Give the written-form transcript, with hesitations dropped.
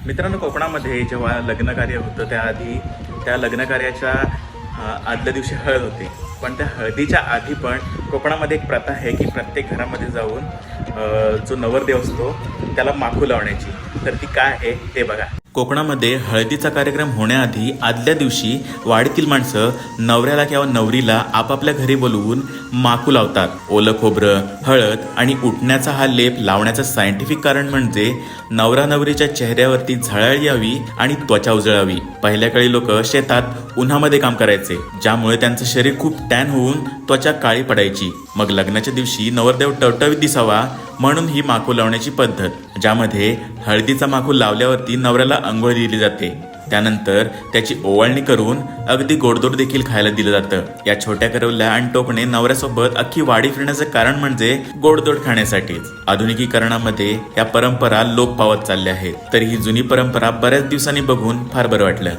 मित्रांनो, कोकणामध्ये जेव्हा लग्न कार्य होतं त्याआधी त्या लग्न कार्याच्या आदल्या दिवशी हळद होते. पण त्या हळदीच्या आधी पण कोकणामध्ये एक प्रथा आहे की प्रत्येक घरामध्ये जाऊन जो नवरदेव असतो त्याला माखू लावण्याची. तर ती काय आहे ते बघा. कोकणामध्ये हळदीचा कार्यक्रम होण्याआधी आदल्या दिवशी वाडीतील माणसं नवऱ्याला किंवा नवरीला आपापल्या घरी बोलवून माकू लावतात. ओलं खोबरं, हळद आणि उठण्याचा हा लेप लावण्याचं सायंटिफिक कारण म्हणजे नवरा नवरीच्या चेहऱ्यावरती झळाळ यावी आणि त्वचा उजळावी. पहिल्या काळी लोक शेतात उन्हामध्ये काम करायचे, ज्यामुळे त्यांचं शरीर खूप टॅन होऊन त्वचा काळी पडायची. मग लग्नाच्या दिवशी नवरदेव टवटवीत दिसावा म्हणून ही माकू लावण्याची पद्धत, ज्यामध्ये हळदीचा माकू लावल्यावरती नवऱ्याला अंघोळ दिली जाते. त्यानंतर त्याची ओवाळणी करून अगदी गोडधोड देखील खायला दिलं जातं. या छोट्या करवल्या आणि टोपणे नवऱ्यासोबत अख्खी वाडी फिरण्याचं कारण म्हणजे गोडधोड खाण्यासाठीच. आधुनिकीकरणामध्ये या परंपरा लोप पावत चालल्या आहेत. तर ही जुनी परंपरा बऱ्याच दिवसांनी बघून फार बरं वाटलं.